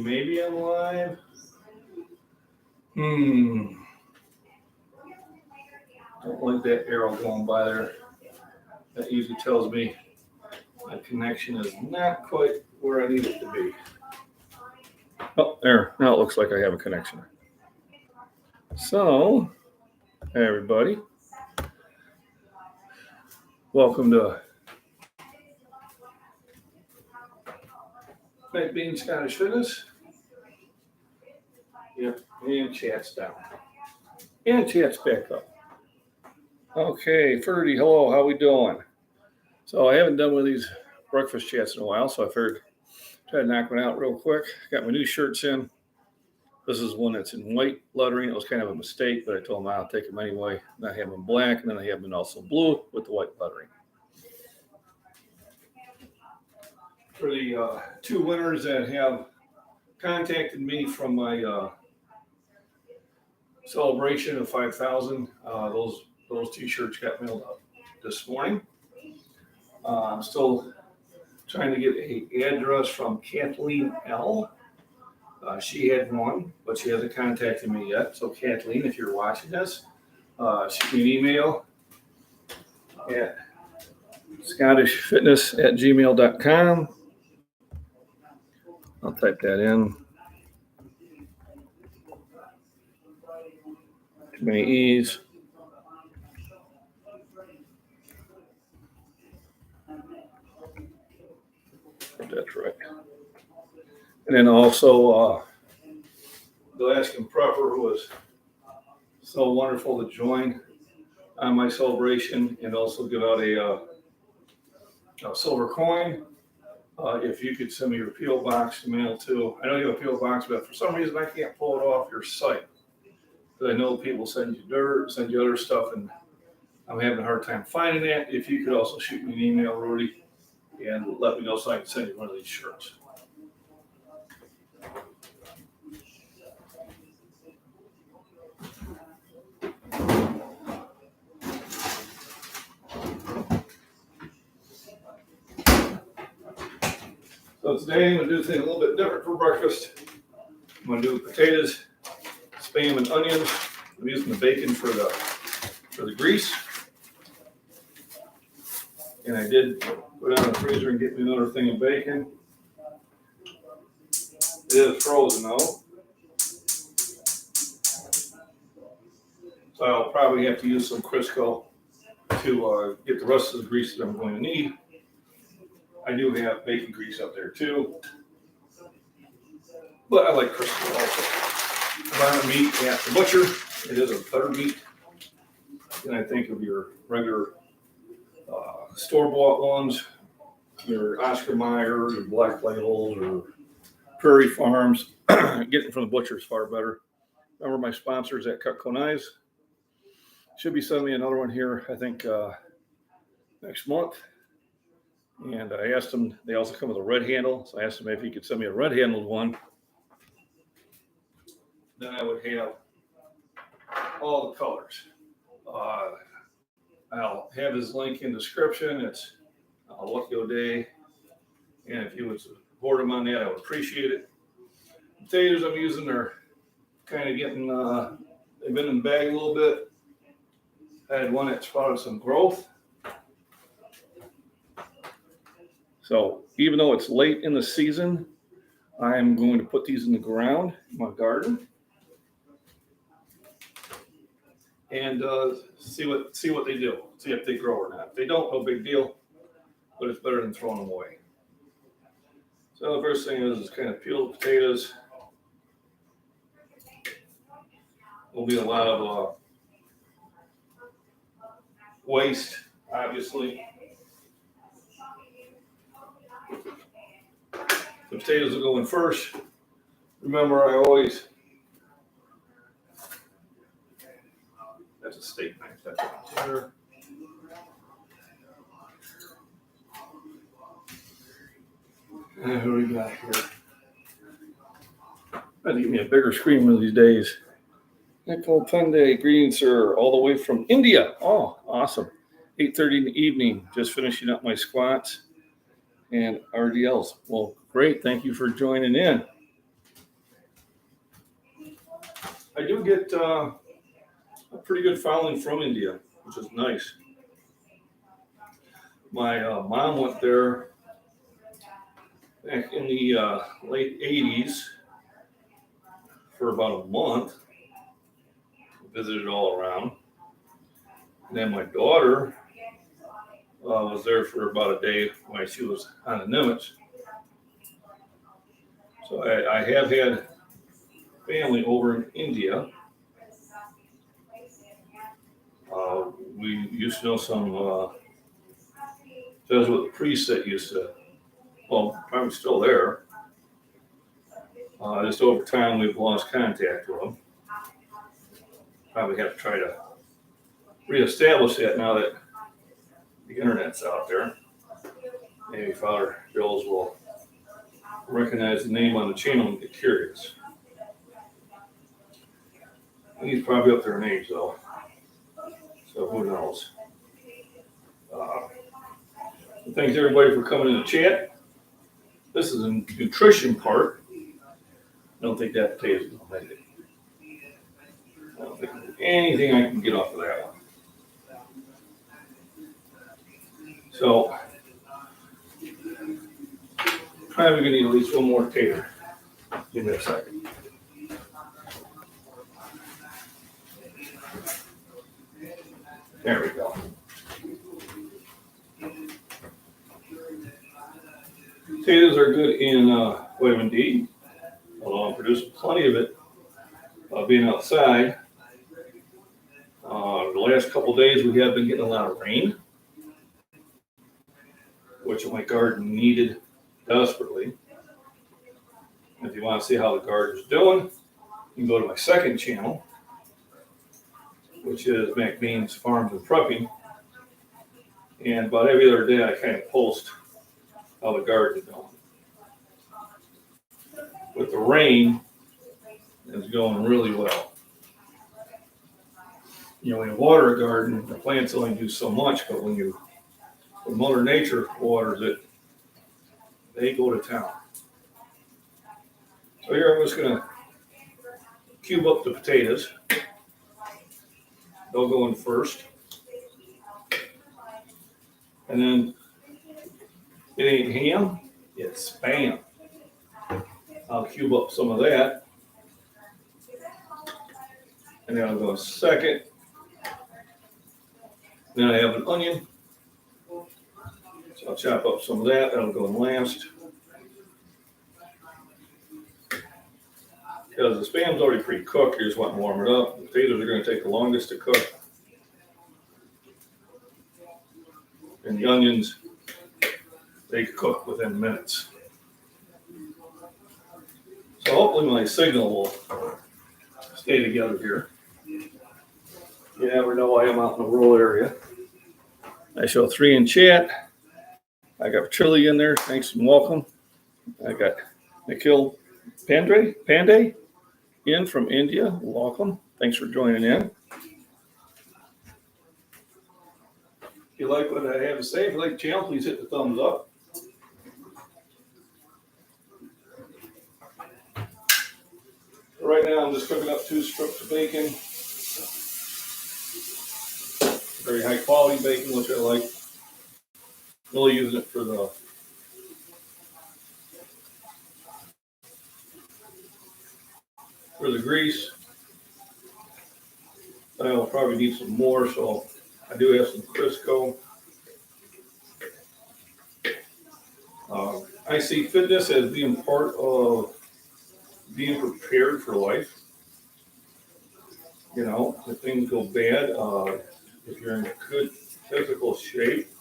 maybe I'm live. Don't like that arrow going by there. That usually tells me my connection is not quite where I need it to be. Oh, there. Now it looks like I have a connection. So, hey everybody. Welcome to MacBean Scottish Fitness. Yep, and chat's down. And chat's back up. Okay, Ferdy, hello, how we doing? So I haven't done one of these breakfast chats in a while, so I figured try to knock one out real quick. Got my new shirts in. This is one that's in white lettering. It was kind of a mistake, but I told them I'll take them anyway. And I have them black, and then I have them also blue with the white lettering. For the two winners that have contacted me from my celebration of 5,000, those t-shirts got mailed out this morning. I'm still trying to get an address from Kathleen L. She had one, but she hasn't contacted me yet. So Kathleen, if you're watching this, shoot me an email at scottishfitness@gmail.com. I'll type that in. Too many E's. That's right. And then also the Alaskan Prepper, who was so wonderful to join on my celebration and also give out a silver coin. If you could send me your P.O. box to mail to. I know you have a P.O. box, but for some reason I can't pull it off your site. Because I know people send you dirt, send you other stuff, and I'm having a hard time finding that. If you could also shoot me an email, Rudy, and let me know so I can send you one of these shirts. So today I'm going to do things a little bit different for breakfast. I'm going to do potatoes, spam, and onions. I'm using the bacon for the grease. And I did put it in the freezer and get me another thing of bacon. It is frozen though. So I'll probably have to use some Crisco to get the rest of the grease that I'm going to need. I do have bacon grease up there too. But I like Crisco also. Buying meat at the butcher, it is a better meat than I think of your regular store-bought ones, your Oscar Mayer, your Black Labels, or Prairie Farms. Getting from the butcher is far better. Remember my sponsors at Cutco Knives. Should be sending me another one here, I think, next month. And I asked them, they also come with a red handle. So I asked them if he could send me a red handled one. Then I would have all the colors. I'll have his link in the description. It's Lucky O'Day. And if you would support him on that, I would appreciate it. The potatoes I'm using are kind of getting, they've been in the bag a little bit. I had one that sprouted some growth. So even though it's late in the season, I'm going to put these in the ground in my garden and see what they do, see if they grow or not. If they don't, no big deal, but it's better than throwing them away. So the first thing is kind of peel the potatoes. There'll be a lot of waste, obviously. The potatoes will go in first. Remember, I always, that's a steak knife, that's right there. And who we got here? I'd give me a bigger screen one of these days. Nicole Tunde, greetings, sir, all the way from India. Oh, awesome. 8:30 in the evening, just finishing up my squats and RDLs. Well, great. Thank you for joining in. I do get a pretty good following from India, which is nice. My mom went there back in the late 80s for about a month, visited all around. And then my daughter was there for about a day while she was on the Nimitz. So I have had family over in India. We used to know some Jesuit priests that used to, well, probably still there. Just over time, we've lost contact with them. Probably have to try to reestablish that now that the internet's out there. Maybe Father Bills will recognize the name on the channel and get curious. He's probably up there in age, though. So who knows? Thanks everybody for coming in the chat. This is a nutrition part. I don't think that potato is going to make it. I don't think there's anything I can get off of that one. So, probably going to need at least one more tater. Give me a second. There we go. Potatoes are good in vitamin D, although I'm producing plenty of it being outside. The last couple days we have been getting a lot of rain, which my garden needed desperately. If you want to see how the garden's doing, you can go to my second channel, which is MacBean's Farms and Prepping. And about every other day I kind of post how the garden's going. With the rain, it's going really well. You know, when you water a garden, the plants only do so much, but when Mother Nature waters it, they go to town. So here I'm just going to cube up the potatoes. They'll go in first. And then it ain't ham, it's Spam. I'll cube up some of that. And then I'll go second. Then I have an onion. So I'll chop up some of that. That'll go in last. Because the Spam's already pre-cooked, you just want to warm it up. The potatoes are going to take the longest to cook. And the onions, they cook within minutes. So hopefully my signal will stay together here. You never know, I am out in the rural area. I show 3 in chat. I got Chili in there. Thanks and welcome. I got Nikhil Pandey in from India. Welcome. Thanks for joining in. If you like what I have to say, if you like the channel, please hit the thumbs up. Right now, I'm just cooking up 2 strips of bacon. Very high quality bacon, which I like. Really using it for the grease. I'll probably need some more, so I do have some Crisco. I see fitness as being part of being prepared for life. You know, if things go bad, if you're in good physical shape,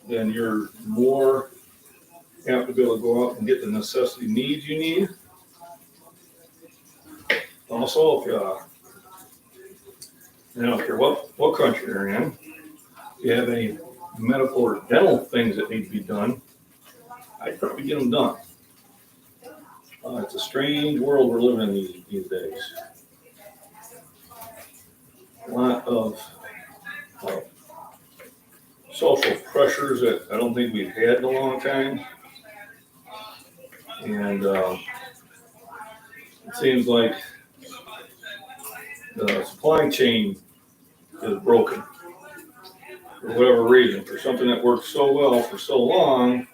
then you're more apt to be able to go out and get the necessity needs you need. Also, if I don't care what country you're in, if you have any medical or dental things that need to be done, I'd probably get them done. It's a strange world we're living in these days. A lot of social pressures that I don't think we've had in a long time. And it seems like the supply chain is broken for whatever reason, for something that worked so well for so long.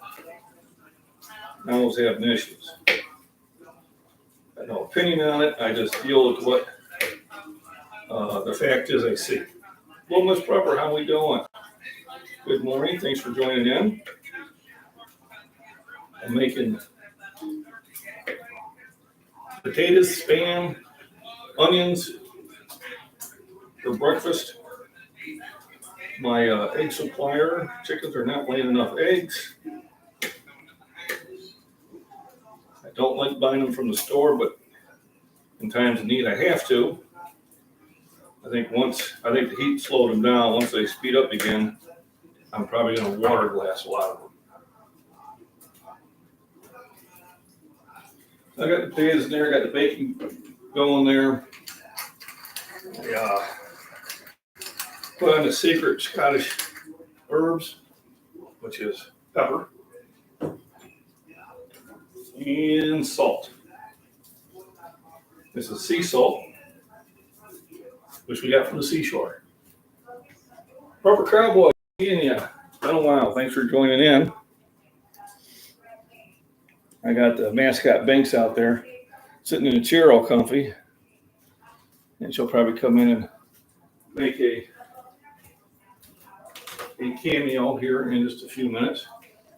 Now it's having issues. I have no opinion on it. I just deal with what the fact is I see. Well, Miss Prepper, how we doing? Good morning. Thanks for joining in. I'm making potatoes, spam, onions for breakfast. My egg supplier, chickens are not laying enough eggs. I don't like buying them from the store, but in times of need, I have to. I think the heat slowed them down. Once they speed up again, I'm probably going to water glass a lot of them. I got the potatoes in there, got the bacon going there. I put on the secret Scottish herbs, which is pepper and salt. This is sea salt, which we got from the seashore. Proper Cowboy, seeing ya. It's been a while. Thanks for joining in. I got the mascot Banks out there sitting in a chair all comfy. And she'll probably come in and make a cameo here in just a few minutes.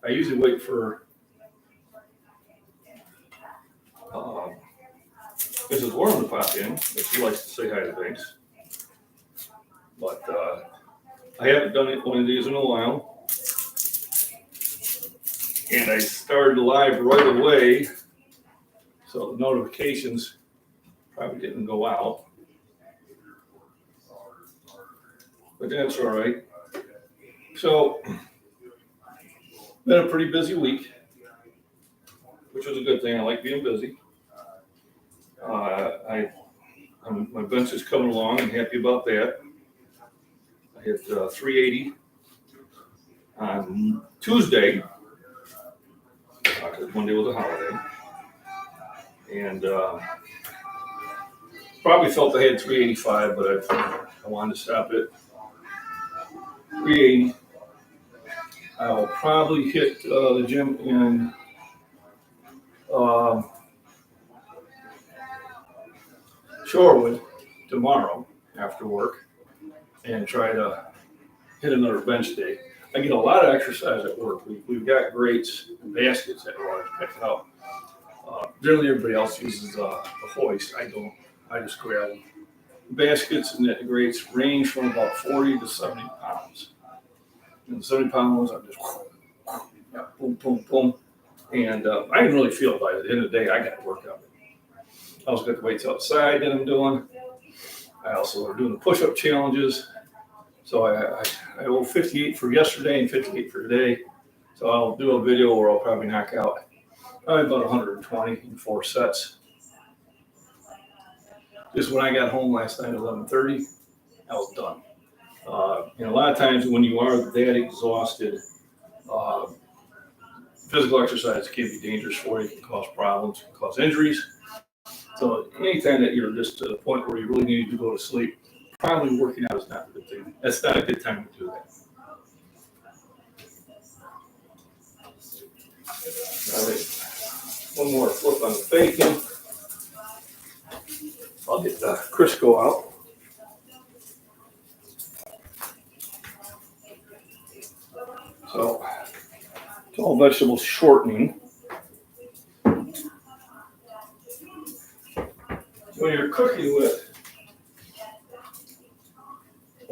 I usually wait for Mrs. Warren to pop in, but she likes to say hi to Banks. But I haven't done one of these in a while. And I started live right away, so the notifications probably didn't go out. But that's all right. So, been a pretty busy week, which was a good thing. I like being busy. My bench is coming along. I'm happy about that. I hit 380 on Tuesday, because Monday was a holiday. And probably felt I had 385, but I wanted to stop it. 380. I will probably hit the gym in Shorewood tomorrow after work and try to hit another bench day. I get a lot of exercise at work. We've got grates and baskets that we're picking up. Generally, everybody else uses a hoist. I don't. I just grab them. Baskets and the grates range from about 40 to 70 pounds. And the 70 pounds, I'm just boom, boom, boom. And I can really feel it by the end of the day. I got to work out. I also got the weights outside that I'm doing. I also are doing the push-up challenges. So I owe 58 for yesterday and 58 for today. So I'll do a video where I'll probably knock out about 120 in 4 sets. Just when I got home last night at 11:30, I was done. A lot of times when you are that exhausted, physical exercise can be dangerous for you. It can cause problems, can cause injuries. So anytime that you're just to the point where you really need to go to sleep, probably working out is not a good thing. That's not a good time to do that. All right. One more flip on the bacon. I'll get the Crisco out. So it's all vegetable shortening. When you're cooking with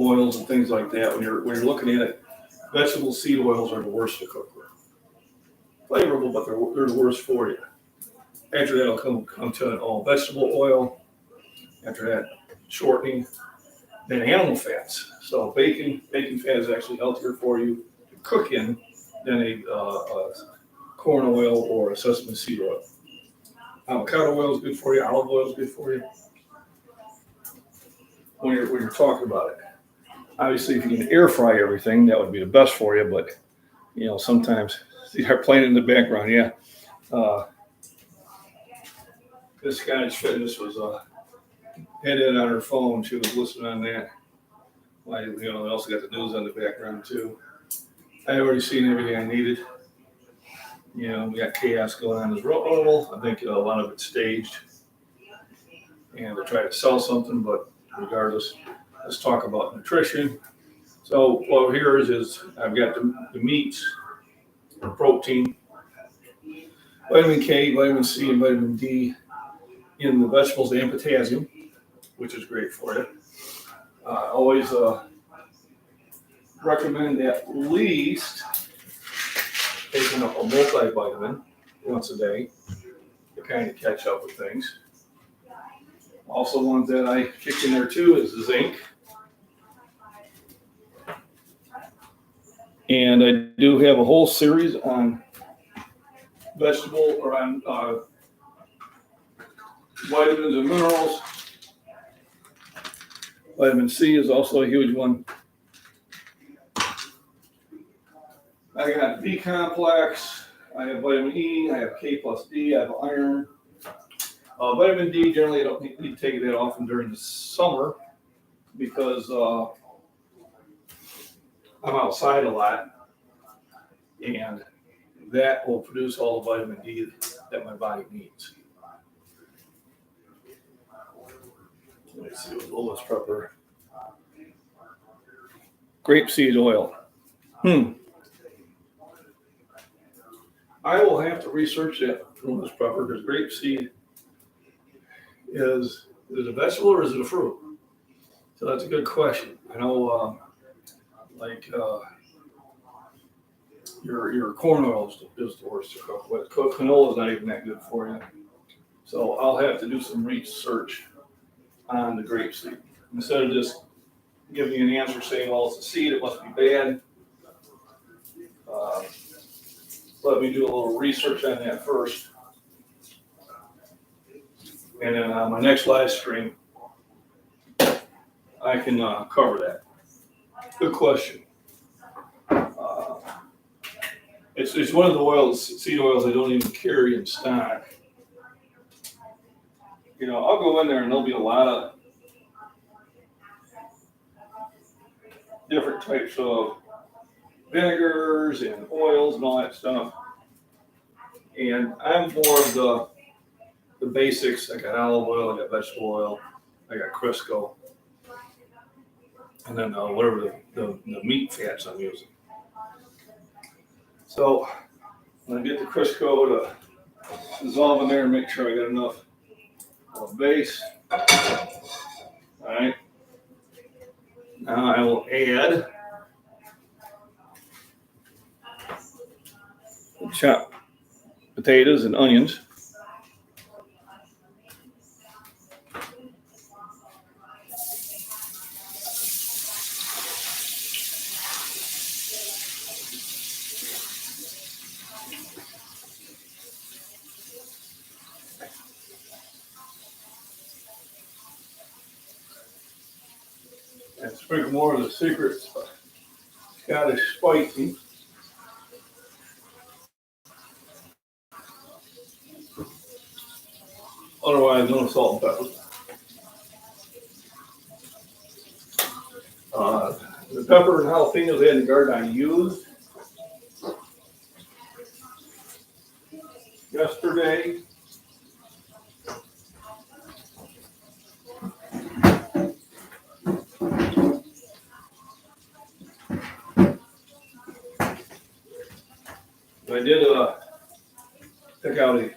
oils and things like that, when you're looking at it, vegetable seed oils are the worst to cook with. Flavorful, but they're the worst for you. After that, I'll come to an all vegetable oil. After that, shortening, then animal fats. So bacon fat is actually healthier for you to cook in than a corn oil or a sesame seed oil. Avocado oil is good for you. Olive oil is good for you. When you're talking about it, obviously, if you can air fry everything, that would be the best for you. But sometimes they're playing in the background. Yeah, this Scottish Fitness was had it on her phone. She was listening on that. I also got the news on the background too. I already seen everything I needed. We got chaos going on as normal. I think a lot of it's staged and to try to sell something, but regardless, let's talk about nutrition. So what here is I've got the meats, the protein, vitamin K, vitamin C, and vitamin D in the vegetables and potassium, which is great for you. I always recommend at least taking a multivitamin once a day to kind of catch up with things. Also, ones that I kick in there too is the zinc. And I do have a whole series on vegetable or on vitamins and minerals. Vitamin C is also a huge one. I got B complex, I have vitamin E, I have K plus D, I have iron. Vitamin D, generally I don't need to take that often during the summer because I'm outside a lot and that will produce all the vitamin D that my body needs. Let me see what Lola's prepper. Grapeseed oil. I will have to research that Lola's prepper because grapeseed is it a vegetable or is it a fruit? So that's a good question. I know, your corn oil is the worst to cook with. Canola is not even that good for you. So I'll have to do some research on the grapeseed instead of just giving you an answer saying, well, it's a seed, it must be bad. Let me do a little research on that first. And then on my next live stream, I can cover that. Good question. It's one of the seed oils I don't even carry in stock. I'll go in there and there'll be a lot of different types of vinegars and oils and all that stuff. And I'm more of the basics. I got olive oil, I got vegetable oil, I got Crisco, and then whatever the meat fats I'm using. So when I get the Crisco to dissolve in there and make sure I got enough of a base. All right. Now I will add chopped potatoes and onions. And sprinkle more of the secret Scottish spicy. Otherwise, no salt and pepper. The pepper and jalapenos I had in the garden I used yesterday. I did pick out a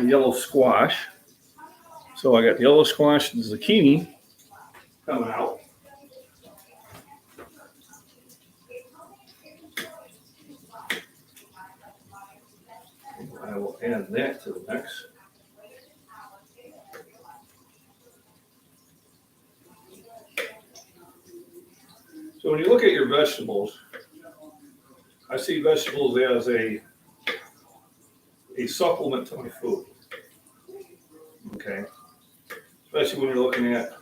yellow squash. So I got the yellow squash and zucchini coming out. I will add that to the mix. So when you look at your vegetables, I see vegetables as a supplement to my food. Okay. Especially when you're looking at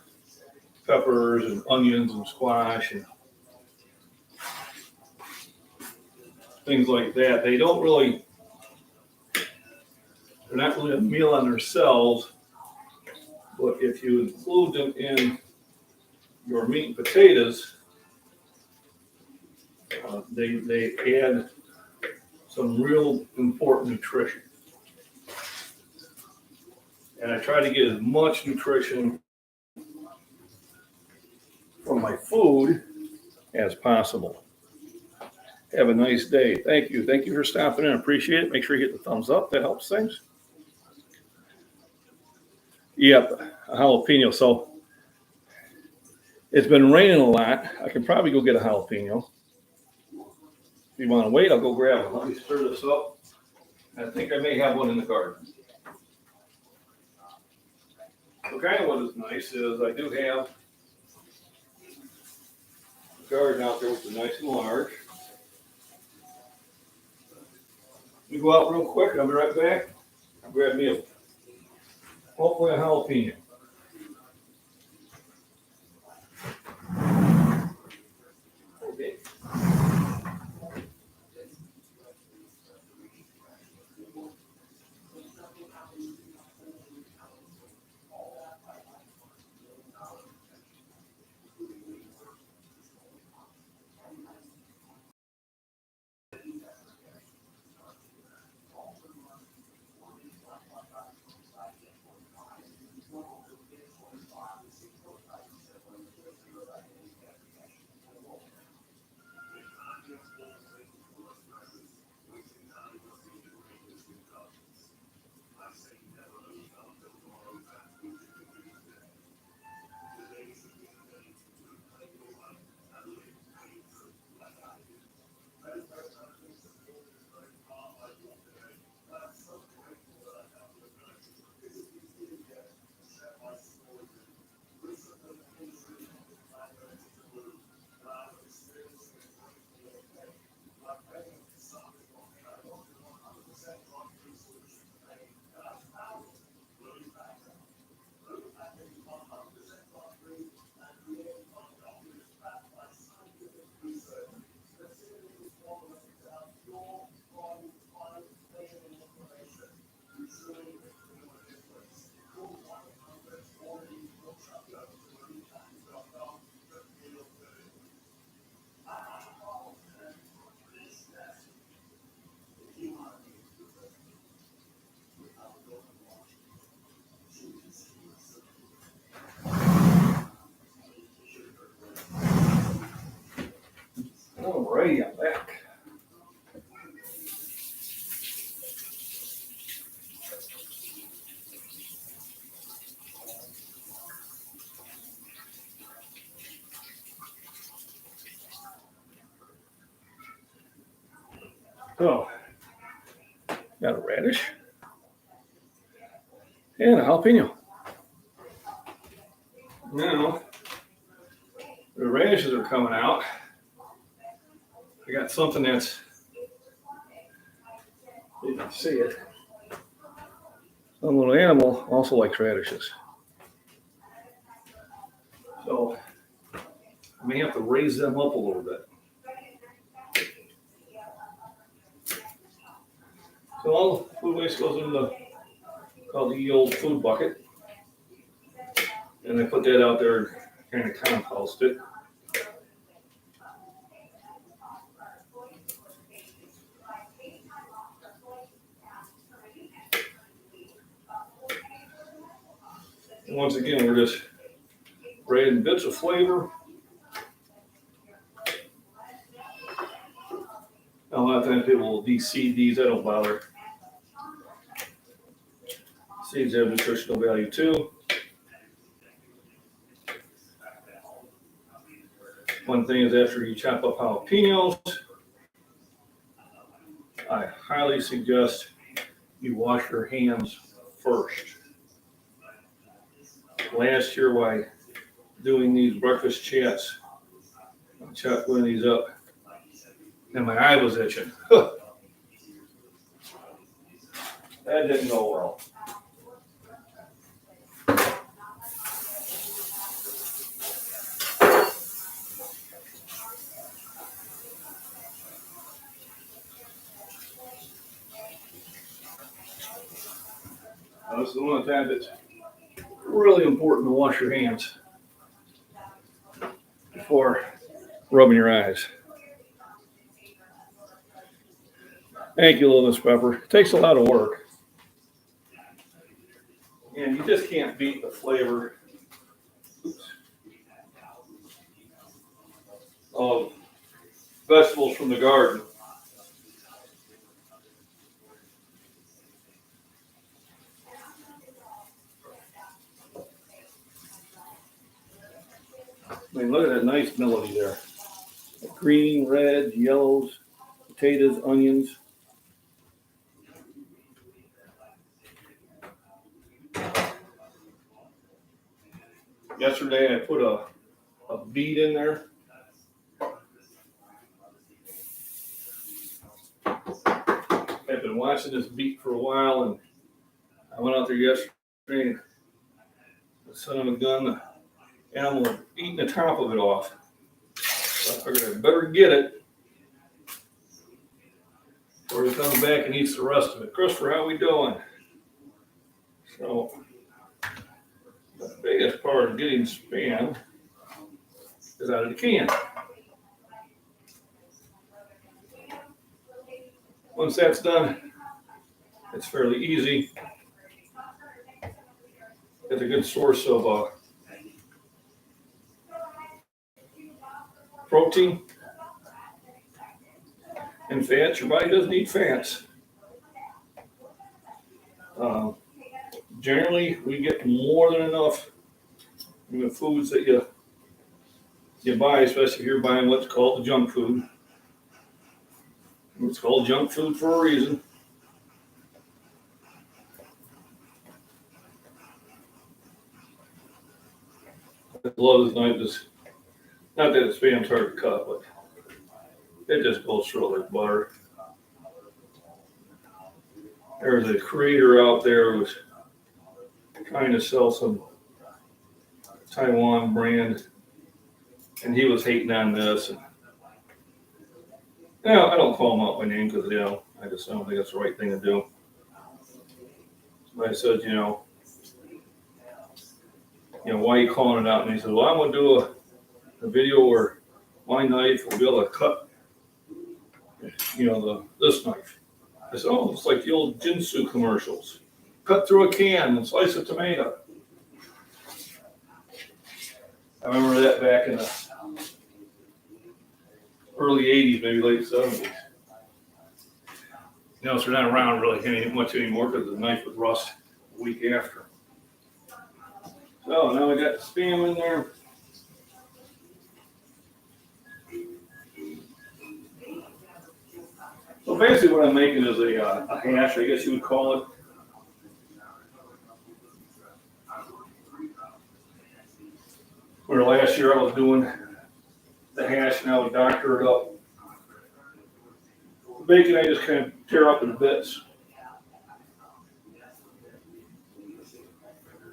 peppers and onions and squash and things like that. They're not really a meal on themselves, But if you include them in your meat and potatoes, they add some real important nutrition. And I try to get as much nutrition from my food as possible. Have a nice day. Thank you. Thank you for stopping in. I appreciate it. Make sure you hit the thumbs up. That helps things. Yep, a jalapeno. So it's been raining a lot. I can probably go get a jalapeno. If you want to wait, I'll go grab one. Let me stir this up. I think I may have one in the garden. So kind of what is nice is I do have a garden out there which is nice and large. We go out real quick and I'll be right back. I'll grab me hopefully a jalapeno. Okay. Alrighty, I'm back. So, got a radish and a jalapeno. Now, the radishes are coming out. I got something that's, you can see it. Some little animal also likes radishes. So, I may have to raise them up a little bit. So all the food waste goes in called the old food bucket. And I put that out there and kind of compost it. And once again, we're just adding bits of flavor. A lot of times people will de-seed these. I don't bother. Seeds have nutritional value too. One thing is after you chop up jalapenos, I highly suggest you wash your hands first. Last year while doing these breakfast chats, I chopped one of these up and my eye was itching. That didn't go well. This is one of the times it's really important to wash your hands before rubbing your eyes. Thank you, little Miss Pepper. It takes a lot of work. And you just can't beat the flavor of vegetables from the garden. I mean, look at that nice melody there. Green, red, yellows, potatoes, onions. Yesterday I put a beet in there. I've been watching this beet for a while, and I went out there yesterday and the son of a gun, the animal was eating the top of it off. So I figured I better get it before he comes back and eats the rest of it. Christopher, how we doing? So the biggest part of getting Spam is out of the can. Once that's done, it's fairly easy. It's a good source of protein and fats. Your body doesn't need fats. Generally, we get more than enough in the foods that you buy, especially if you're buying what's called the junk food. It's called junk food for a reason. I love this knife. Not that it's Spam's hard to cut, but it just goes through like butter. There's a creator out there who's trying to sell some Taiwan brand, and he was hating on this. And, I don't call him out by name because I just don't think that's the right thing to do. But I said, why are you calling it out? And he said, well, I'm going to do a video where my knife will be able to cut, this knife. I said, oh, it's like the old Jinsu commercials. Cut through a can and slice a tomato. I remember that back in the early 80s, maybe late 70s. So they're not around really much anymore because the knife would rust a week after. So now we got the Spam in there. So basically what I'm making is a hash, I guess you would call it. Where last year I was doing the hash, now we doctor it up. The bacon I just kind of tear up in bits.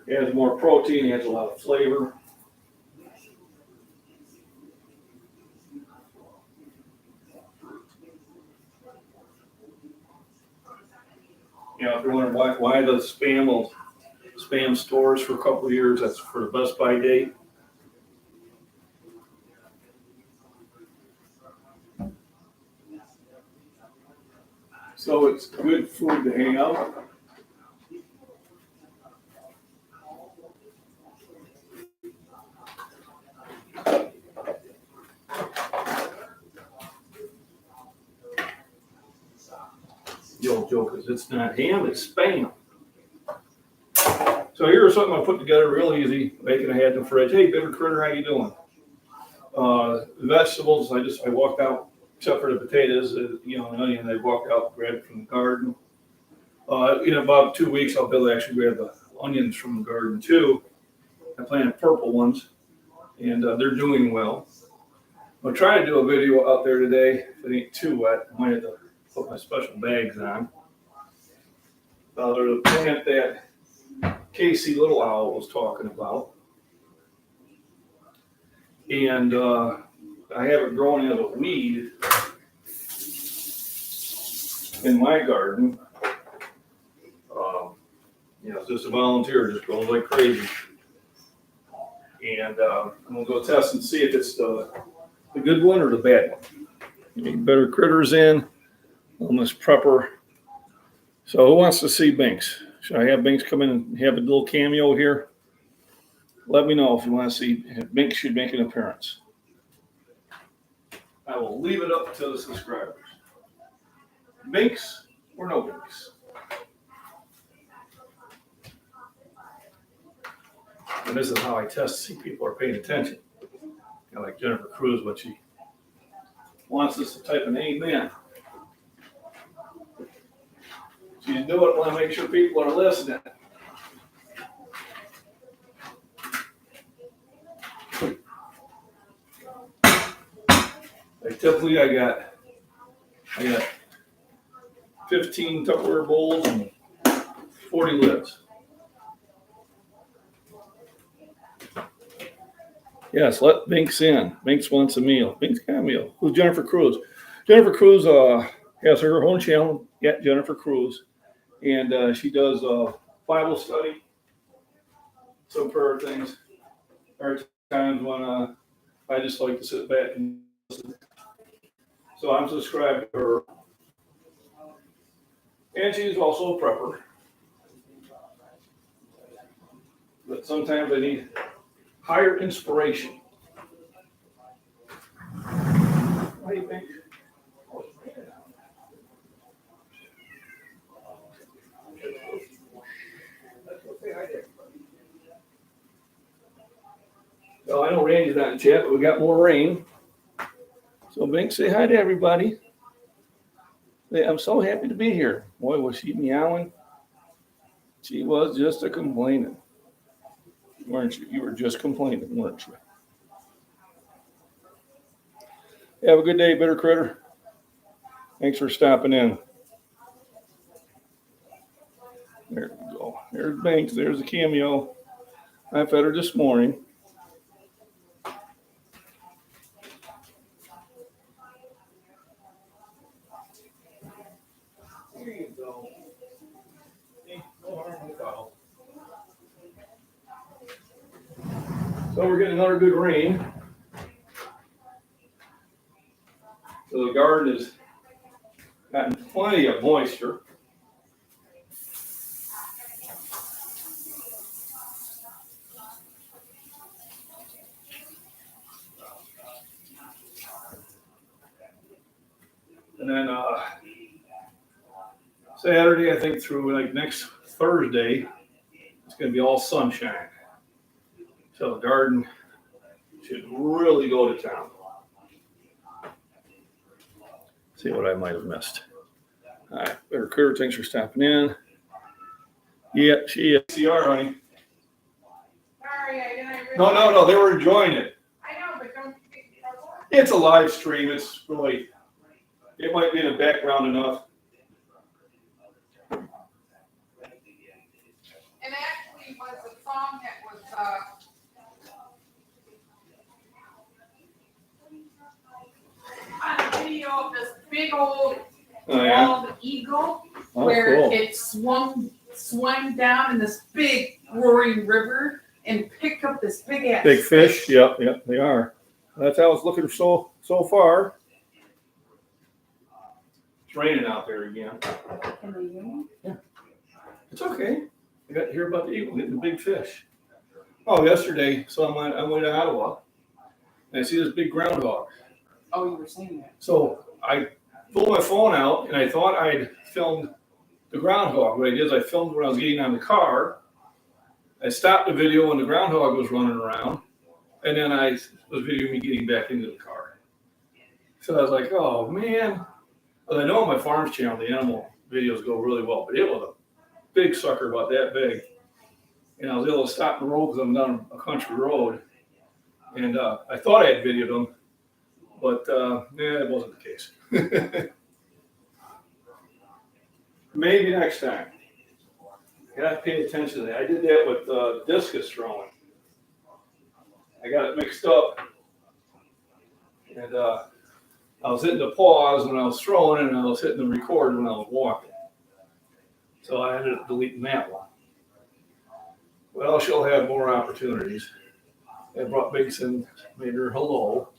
It adds more protein, it adds a lot of flavor. If you're wondering why the Spam stores for a couple of years, that's for the best by date. So it's good food to hang out. The old joke is it's not ham, it's Spam. So here's something I put together real easy. Bacon I had in the fridge. Hey, Bitter Critter, how you doing? Vegetables, I walked out, except for the potatoes, and onion, I walked out, grabbed it from the garden. In about 2 weeks, I'll be able to actually grab the onions from the garden too. I planted purple ones, and they're doing well. I'll try to do a video out there today. If it ain't too wet, I might have to put my special bags on. There's a plant that Casey Little Owl was talking about. And I have it growing as a weed in my garden. You know, it's just a volunteer, just goes like crazy. And I'm gonna go test and see if it's the good one or the bad one. Need better critters in on this prepper. So who wants to see Binks? Should I have Binks come in and have a little cameo here? Let me know if you want to see if Binks should make an appearance. I will leave it up to the subscribers. Binks or no Binks? And this is how I test to see if people are paying attention. Kind of like Jennifer Cruz when she wants us to type an amen. She's doing it when I make sure people are listening. Like typically I got 15 Tupperware bowls and 40 lids. Yes, let Binks in. Binks wants a meal. Binks got a meal. Who's Jennifer Cruz? Jennifer Cruz has her own channel, Jennifer Cruz, and she does Bible study, some prayer things. There are times when I just like to sit back and listen. So I'm subscribed to her. And she's also a prepper. But sometimes I need higher inspiration. What do you think? Well, I know Randy's not in chat, but we got more rain. So Binks, say hi to everybody. I'm so happy to be here. Boy, was she meowing. She was just a complaining. Weren't you? You were just complaining, weren't you? Have a good day, Bitter Critter. Thanks for stopping in. There we go. There's Binks. There's a cameo. I fed her this morning. There you go. No harm, no foul. So we're getting another good rain. So the garden has gotten plenty of moisture. And then Saturday, I think through like next Thursday, it's going to be all sunshine. So the garden should really go to town. See what I might have missed. All right, Better Critter, thanks for stopping in. Yeah, she is. CR, honey. Sorry, I didn't really. No, they were enjoying it. I know, but don't you think trouble? It's a live stream. It's really, it might be in the background enough. And actually was a song that was, on a video of this big old bald eagle where cool. it swung down in this big roaring river and picked up this big ass Big fish. Yep, they are. That's how it's looking so far. It's raining out there again. Yeah. It's okay. I got to hear about the eagle getting the big fish. Oh, yesterday, so I went to Ottawa, and I see this big groundhog. Oh, you were saying that. So I pulled my phone out, and I thought I'd filmed the groundhog. What I did is I filmed when I was getting on the car. I stopped the video when the groundhog was running around, and then I was videoing me getting back into the car. So I was like, oh, man. Well, I know on my farm's channel, the animal videos go really well, but it was a big sucker about that big. And I was able to stop the road because I'm down a country road. And I thought I had videoed them, but it wasn't the case. Maybe next time. You gotta pay attention to that. I did that with discus throwing. I got it mixed up. And I was hitting the pause when I was throwing, and I was hitting the record when I was walking. So I ended up deleting that one. Well, she'll have more opportunities. They brought Biggs in, made her hello.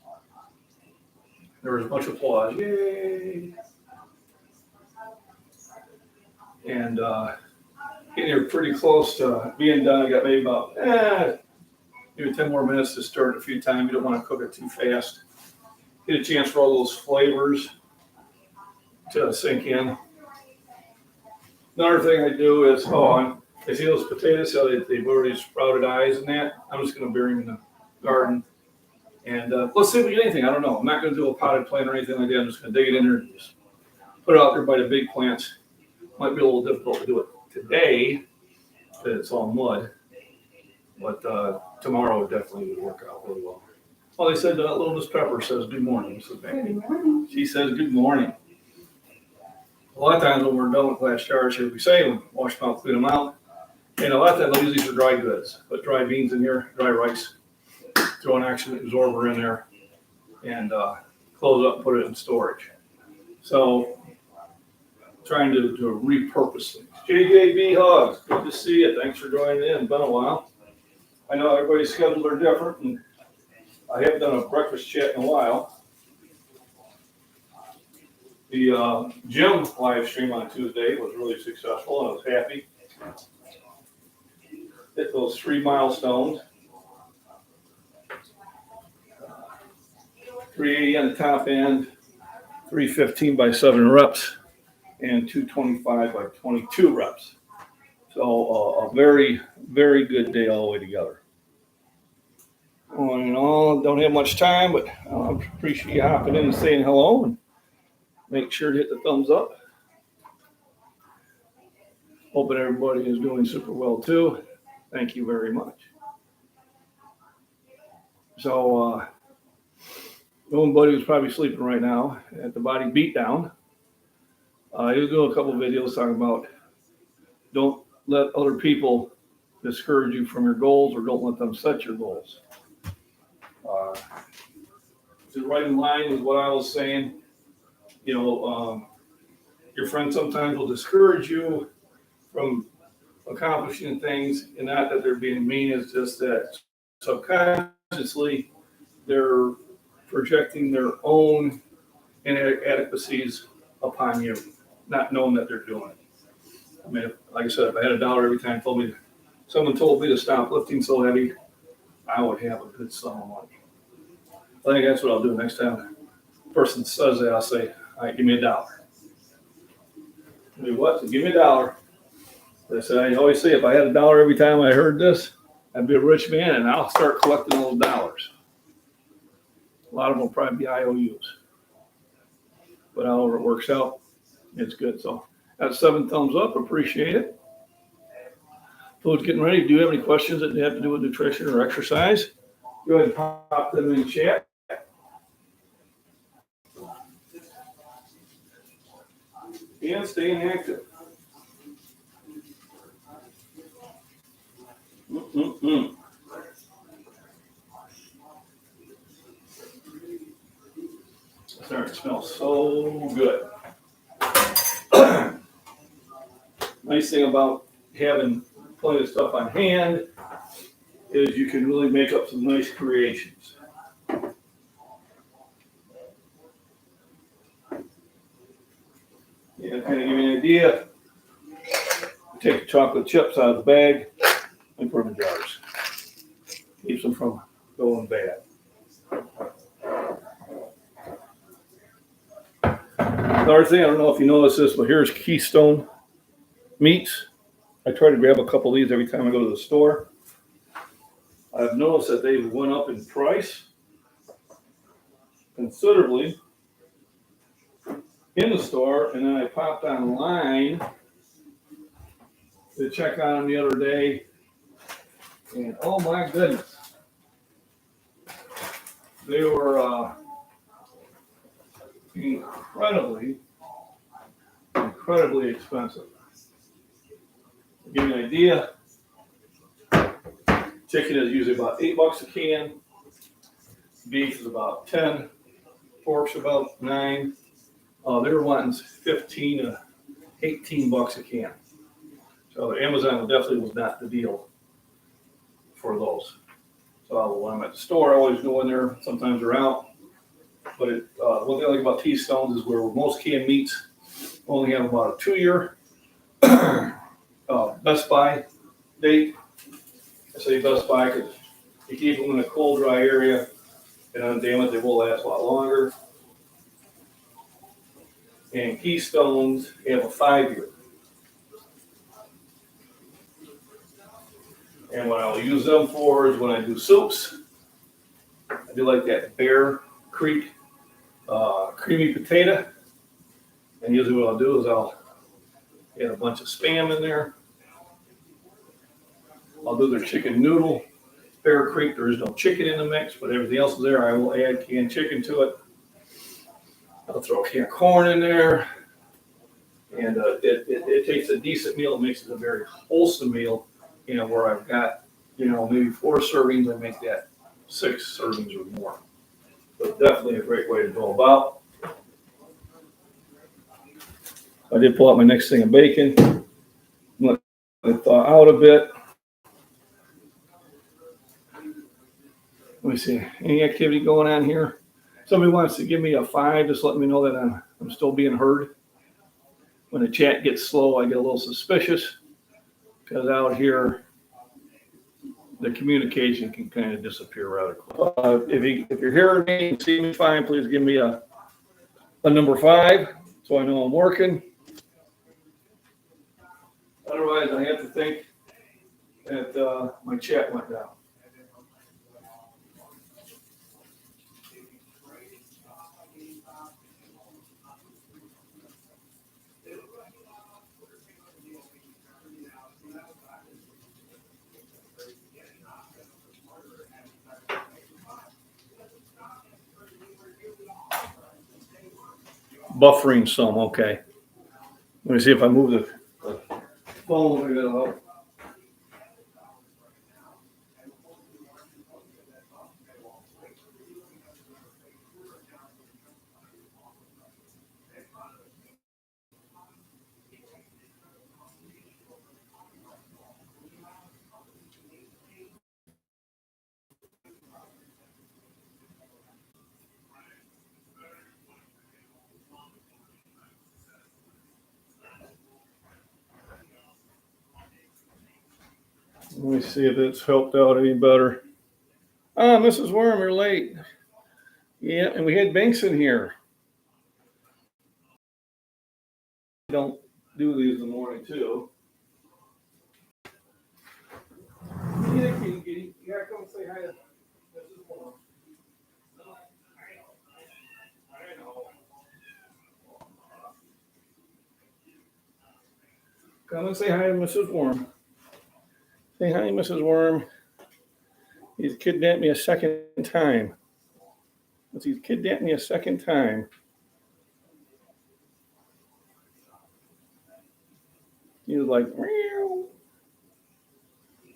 There was a bunch of applause. Yay! And getting here pretty close to being done. I got maybe about maybe 10 more minutes to stir it a few times. You don't want to cook it too fast. Get a chance for all those flavors to sink in. Another thing I do is, I see those potatoes, so they've already sprouted eyes and that. I'm just going to bury them in the garden. And let's see if we get anything. I don't know. I'm not going to do a potted plant or anything like that. I'm just going to dig it in there and just put it out there by the big plants. Might be a little difficult to do it today because it's all mud. But tomorrow definitely would work out really well. Well, they said little Miss Pepper says good morning. So Good morning. she says good morning. A lot of times when we're done with glass jars here, we say we wash them out, clean them out. And a lot of times I'll use these for dry goods. Put dry beans in here, dry rice, throw an oxygen absorber in there, and close up and put it in storage. So trying to repurpose things. JJB Hugs, good to see you. Thanks for joining in. Been a while. I know everybody's schedules are different, and I haven't done a breakfast chat in a while. The gym live stream on Tuesday was really successful, and I was happy. Hit those 3 milestones. 380 on the top end, 315 by 7 reps, and 225 by 22 reps. So a very, very good day all the way together. Don't have much time, but I appreciate you hopping in and saying hello. And make sure to hit the thumbs up. Hoping everybody is doing super well too. Thank you very much. So, one buddy was probably sleeping right now at the body beatdown. He was doing a couple of videos talking about don't let other people discourage you from your goals, or don't let them set your goals. Which is right in line with what I was saying. Your friends sometimes will discourage you from accomplishing things, and not that they're being mean, it's just that subconsciously they're projecting their own inadequacies upon you, not knowing that they're doing it. I mean, like I said, if I had $1 every time someone told me to stop lifting so heavy, I would have a good sum of money. I think that's what I'll do next time a person says that. I'll say, all right, give me $1. Do what? So give me $1. I said, I always say, if I had $1 every time I heard this, I'd be a rich man, and I'll start collecting those dollars. A lot of them will probably be IOUs. But however it works out, it's good. So that's 7 thumbs up. Appreciate it. Food's getting ready. Do you have any questions that have to do with nutrition or exercise? Go ahead and pop them in the chat. And staying active. It's starting to smell so good. Nice thing about having plenty of stuff on hand is you can really make up some nice creations. Yeah, kind of give you an idea. Take the chocolate chips out of the bag and put them in jars. Keeps them from going bad. Another thing, I don't know if you noticed this, but here's Keystone Meats. I try to grab a couple of these every time I go to the store. I've noticed that they've went up in price considerably in the store, and then I popped online to check on them the other day, and oh my goodness, they were incredibly expensive. To give you an idea, chicken is usually about $8 a can, beef is about 10, pork's about 9. They were wanting 15 to $18 a can. So Amazon definitely was not the deal. for those. So when I'm at the store, I always go in there. Sometimes they're out. But one thing I like about T-Stones is where most canned meats only have about a 2-year Best Buy date. I say Best Buy because you keep them in a cold, dry area, and undamaged, they will last a lot longer. And Keystones have a 5-year. And what I'll use them for is when I do soups. I do like that Bear Creek creamy potato. And usually what I'll do is I'll add a bunch of Spam in there. I'll do their chicken noodle. Bear Creek, there is no chicken in the mix, but everything else is there. I will add canned chicken to it. I'll throw canned corn in there. And it takes a decent meal. It makes it a very wholesome meal, where I've got, maybe 4 servings. I make that 6 servings or more. But definitely a great way to go about. I did pull out my next thing of bacon. Let it thaw out a bit. Let me see. Any activity going on here? Somebody wants to give me a 5. Just let me know that I'm still being heard. When the chat gets slow, I get a little suspicious because out here, the communication can kind of disappear rather quick. If you're hearing me and see me fine, please give me a number 5 so I know I'm working. Otherwise, I have to think that my chat went down. Buffering some, okay. Let me see if I move the phone. Maybe that'll help. Let me see if it's helped out any better. Mrs. Worm, you're late. Yeah, and we had Banks in here. Don't do these in the morning, too. Yeah, you gotta come say hi to Mrs. Worm. I know. Come and say hi to Mrs. Worm. Say hi, Mrs. Worm. He's kidnapped me a second time. He's kidnapped me a second time. He was like, meow.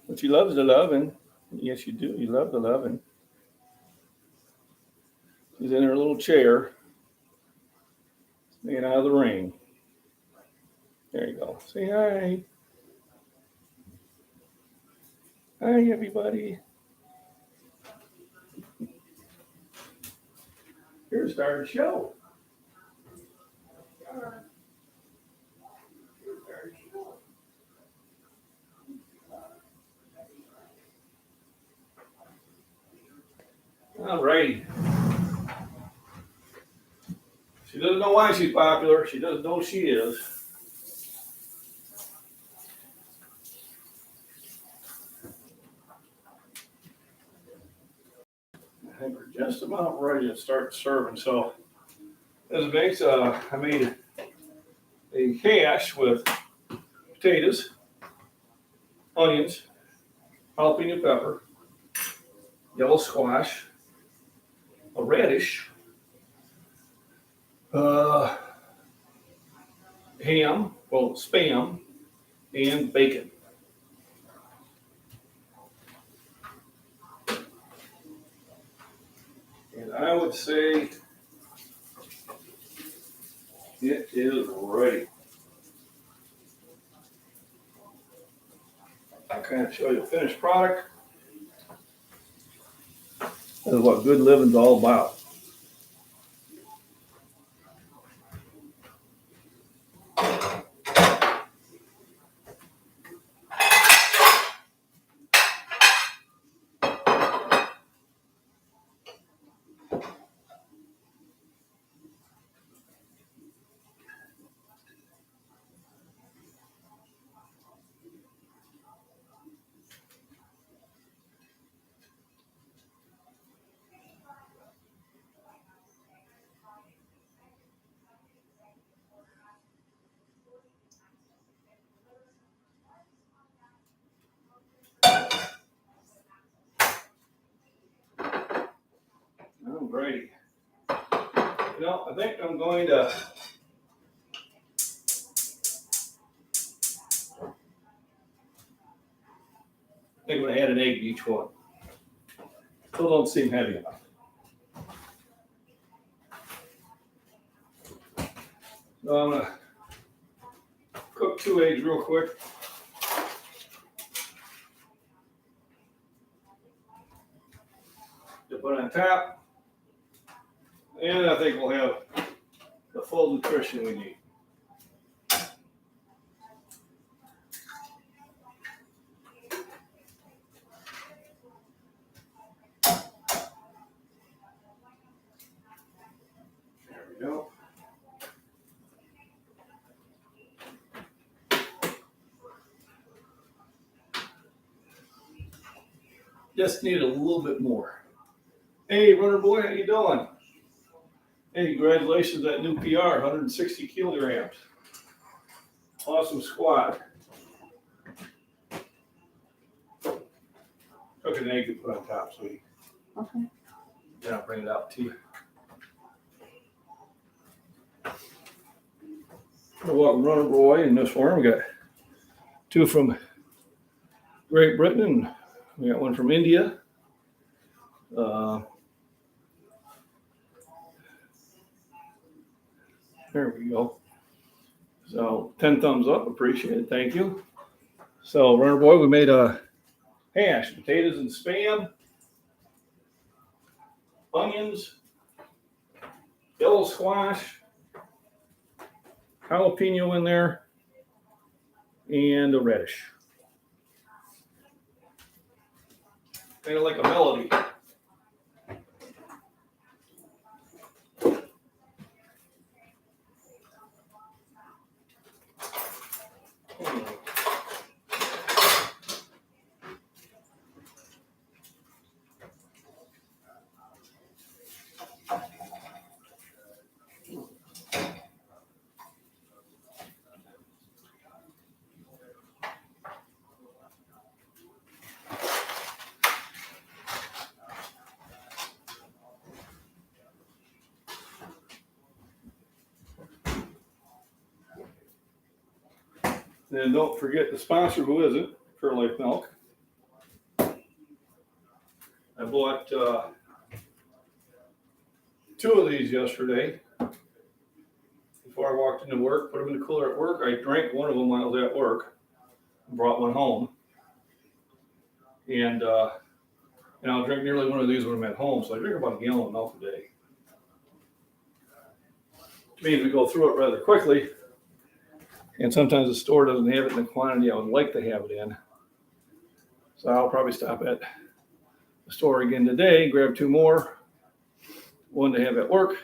But she loves the loving. Yes, you do. You love the loving. She's in her little chair, staying out of the rain. There you go. Say hi. Hi, everybody. Here's our show. All righty. She doesn't know why she's popular. She doesn't know she is. I think we're just about ready to start serving. So, as it makes, I made a hash with potatoes, onions, jalapeno pepper, yellow squash, a radish, ham, Spam, and bacon. And I would say it is ready. I'll kind of show you the finished product. That's what good living's all about. Alrighty. You know, I think I'm going to add an egg to each one. Still don't seem heavy enough. So I'm gonna cook 2 eggs real quick. To put on top. And I think we'll have the full nutrition we need. There we go. Just need a little bit more. Hey, runner boy, how you doing? Hey, congratulations on that new PR, 160 kilograms. Awesome squat. Cook an egg to put on top, sweetie. Okay. Then I'll bring it out to you. Welcome, runner boy, in this farm. We got 2 from Great Britain, and we got 1 from India. There we go. So 10 thumbs up, appreciate it, thank you. So runner boy, we made a hash, potatoes and spam, onions, yellow squash, jalapeno in there, and a radish. Kind of like a melody. And don't forget the sponsor, who is it? Pure Life Milk. I bought 2 of these yesterday. Before I walked into work, put them in the cooler at work. I drank one of them while I was at work. Brought one home. And I'll drink nearly one of these when I'm at home. So I drink about a gallon of milk a day. It means we go through it rather quickly. And sometimes the store doesn't have it in the quantity I would like to have it in. So I'll probably stop at the store again today, grab 2 more, 1 to have at work.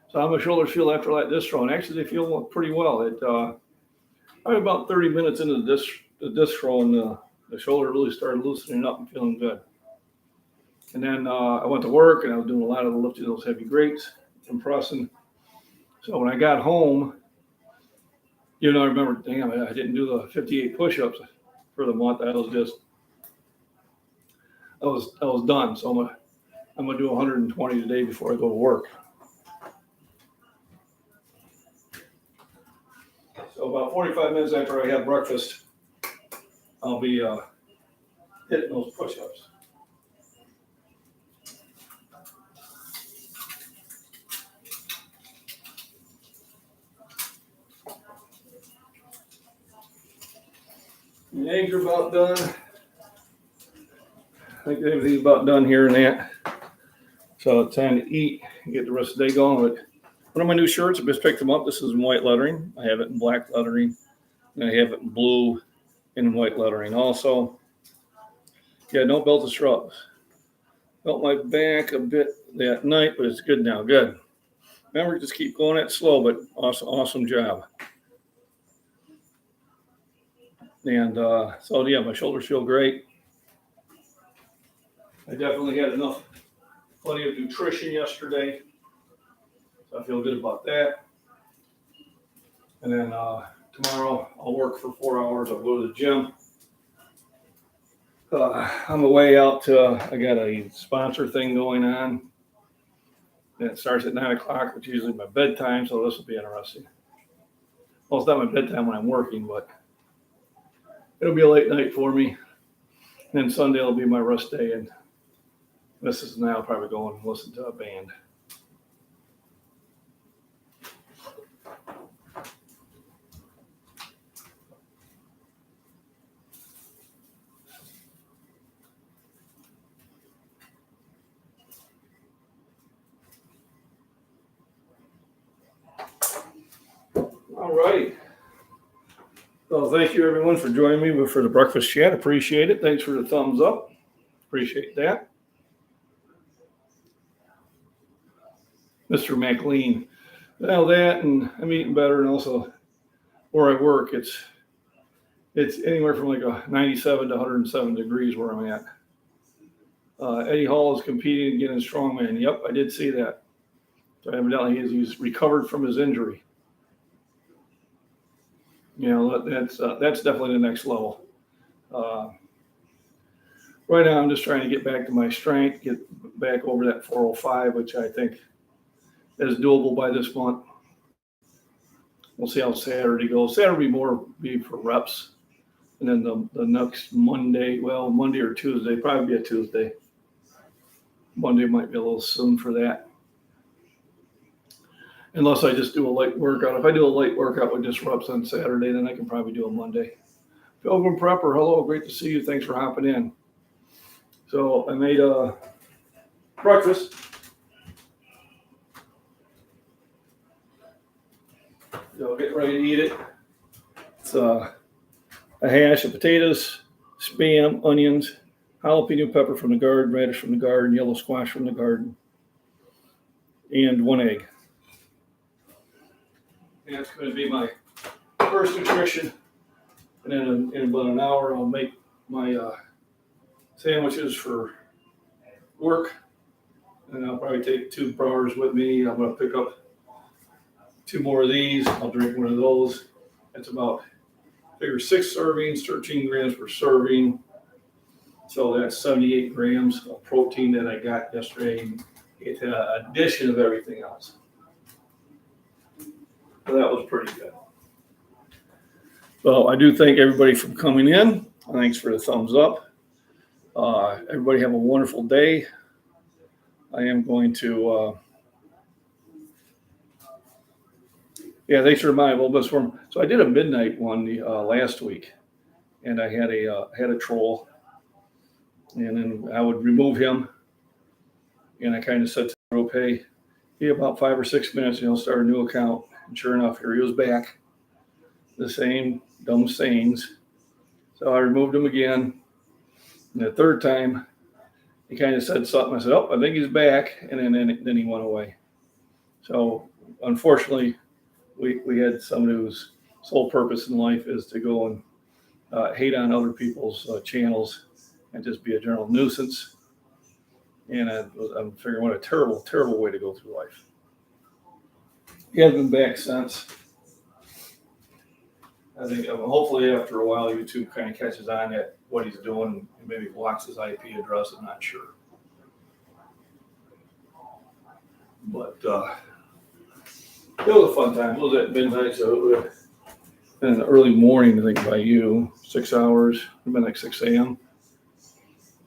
So how my shoulders feel after that disc throw? And actually, they feel pretty well. I'm about 30 minutes into the disc throw, and the shoulder really started loosening up and feeling good. And then I went to work, and I was doing a lot of the lifting of those heavy grates, compressing. So when I got home, I remember, damn, I didn't do the 58 push-ups for the month. I was done. So I'm gonna do 120 today before I go to work. So about 45 minutes after I have breakfast, I'll be hitting those push-ups. The eggs are about done. I think everything's about done here and that. So it's time to eat and get the rest of the day going. But one of my new shirts, I just picked them up. This is in white lettering. I have it in black lettering. And I have it in blue and in white lettering also. Yeah, no belt disrupts. Felt my back a bit that night, but it's good now. Good. Remember, just keep going at slow, but awesome job. And so, yeah, my shoulders feel great. I definitely had plenty of nutrition yesterday. So I feel good about that. And then tomorrow I'll work for 4 hours. I'll go to the gym. On the way out, I got a sponsor thing going on. And it starts at 9 o'clock, which is usually my bedtime, so this will be interesting. Well, it's not my bedtime when I'm working, but it'll be a late night for me. And then Sunday will be my rest day, and Mrs. and I will probably go and listen to a band. All right. Well, thank you everyone for joining me for the breakfast chat. Appreciate it. Thanks for the thumbs up. Appreciate that. Mr. MacBean. Well, that, and I'm eating better, and also where I work, it's anywhere from like a 97 to 107 degrees where I'm at. Eddie Hall is competing again in strongman. Yep, I did see that. So evidently he's recovered from his injury. You know, that's definitely the next level. Right now, I'm just trying to get back to my strength, get back over that 405, which I think is doable by this month. We'll see how Saturday goes. Saturday will be for reps. And then the next Monday, well, Monday or Tuesday, probably be a Tuesday. Monday might be a little soon for that. Unless I just do a light workout. If I do a light workout with just reps on Saturday, then I can probably do a Monday. Pilgrim Prepper, hello, great to see you. Thanks for hopping in. So I made breakfast. So get ready to eat it. It's a hash of potatoes, Spam, onions, jalapeno pepper from the garden, radish from the garden, yellow squash from the garden, and 1 egg. And that's going to be my first nutrition. And then in about an hour, I'll make my sandwiches for work. And I'll probably take 2 bars with me. I'm going to pick up 2 more of these. I'll drink one of those. It's about, figure 6 servings, 13 grams per serving. So that's 78 grams of protein that I got yesterday. It's an addition of everything else. So that was pretty good. So I do thank everybody for coming in. Thanks for the thumbs up. Everybody have a wonderful day. I am going to, thanks for reminding me a little bit more. So I did a midnight one last week, and I had a troll, and then I would remove him, and I kind of said to the group, hey, give about 5 or 6 minutes, and he'll start a new account. And sure enough, here he was back. The same dumb sayings. So I removed him again. And the third time, he kind of said something. I said, oh, I think he's back. And then he went away. So unfortunately, we had someone whose sole purpose in life is to go and hate on other people's channels and just be a general nuisance. And I'm figuring what a terrible, terrible way to go through life. He hasn't been back since. I think hopefully after a while YouTube kind of catches on at what he's doing and maybe blocks his IP address. I'm not sure. But it was a fun time. It was at midnight, so it would have been in the early morning, I think, by you. 6 hours. It would have been like 6 a.m.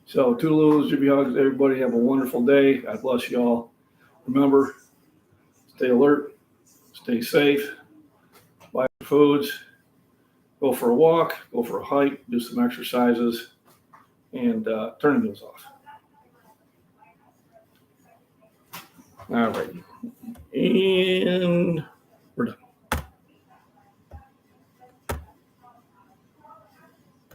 So toodaloos, Jibby hugs, everybody have a wonderful day. God bless you all. Remember, stay alert, stay safe, buy foods, go for a walk, go for a hike, do some exercises, and turning those off. All right. And